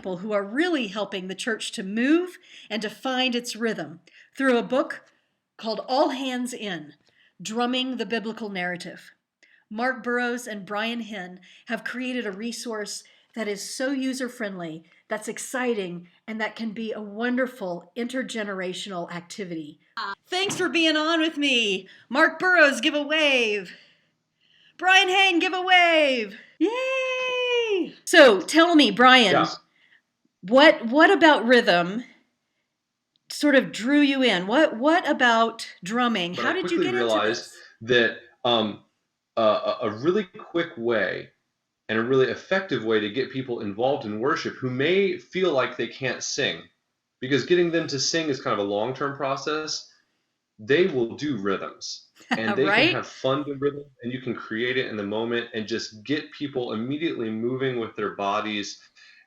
people who are really helping the church to move and to find its rhythm through a book called All Hands In, Drumming the Biblical Narrative. Mark Burrows and Brian Hehn have created a resource that is so user-friendly, that's exciting, and that can be a wonderful intergenerational activity. Thanks for being on with me. Mark Burrows, give a wave. Brian Hehn, give a wave. Yay! So tell me, Brian, Yes. what about rhythm sort of drew you in? What about drumming? But How I did you quickly get into realized this? that a really quick way and a really effective way to get people involved in worship who may feel like they can't sing, because getting them to sing is kind of a long-term process. They will do rhythms, and they can Right? have fun with rhythm, and you can create it in the moment and just get people immediately moving with their bodies.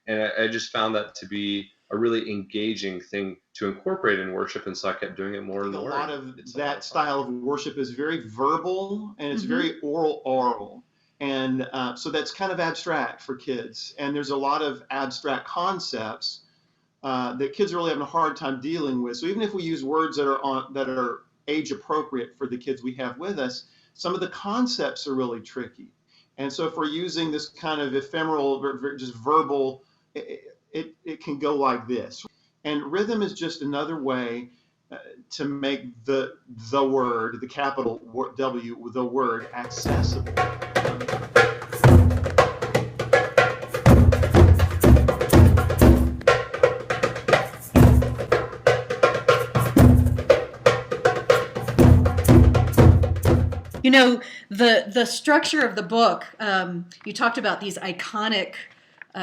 And I just found that to be a really engaging thing to incorporate in worship, and so I kept doing it more and more. A lot of that style of worship is very verbal, and it's very oral. And so that's kind of abstract for kids. And there's a lot of abstract concepts that kids are really having a hard time dealing with. So even if we use words that are age appropriate for the kids we have with us, some of the concepts are really tricky. And so if we're using this kind of ephemeral, just verbal, it can go like this. And rhythm is just another way to make the word, the capital W, the word, accessible. You know, the structure of the book, you talked about these iconic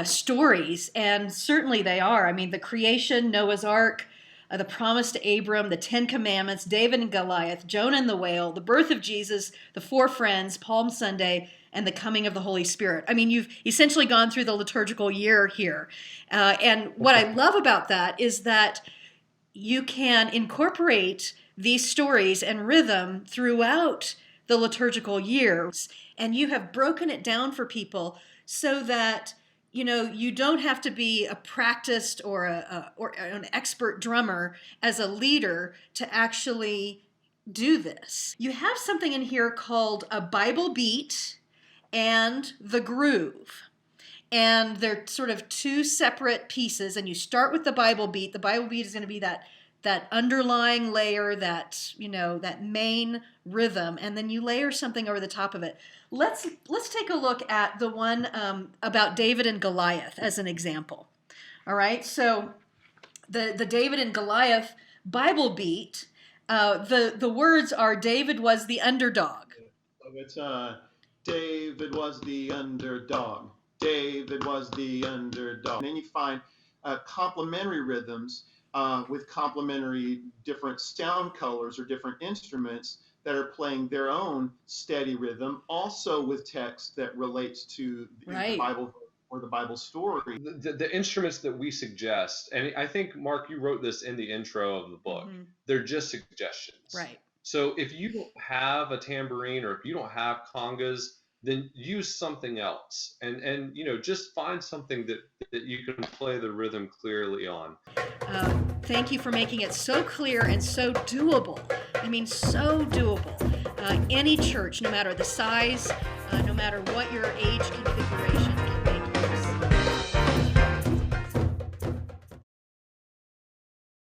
stories, and certainly they are. I mean, the creation, Noah's Ark, the promise to Abram, the Ten Commandments, David and Goliath, Jonah and the whale, the birth of Jesus, the four friends, Palm Sunday, and the coming of the Holy Spirit. I mean, you've essentially gone through the liturgical year here. And what I love about that is that you can incorporate these stories and rhythm throughout the liturgical years, and you have broken it down for people so that you don't have to be a practiced or an expert drummer as a leader to actually do this. You have something in here called a Bible beat and the groove. And they're sort of two separate pieces, and you start with the Bible beat. The Bible beat is going to be that underlying layer, that main rhythm, and then you layer something over the top of it. Let's take a look at the one about David and Goliath as an example. All right, so the David and Goliath Bible beat, the words are David was the underdog. So it's David was the underdog. David was the underdog. And then you find complementary rhythms with complementary different sound colors or different instruments that are playing their own steady rhythm, also with text that relates to the Bible or the Bible story. The instruments that we suggest, and I think, Mark, you wrote this in the intro of the book, they're just suggestions. Right. So if you don't have a tambourine or if you don't have congas, then use something else, and just find something that you can play the rhythm clearly on. Thank you for making it so clear and so doable. I mean, so doable. Any church, no matter the size, no matter what your age can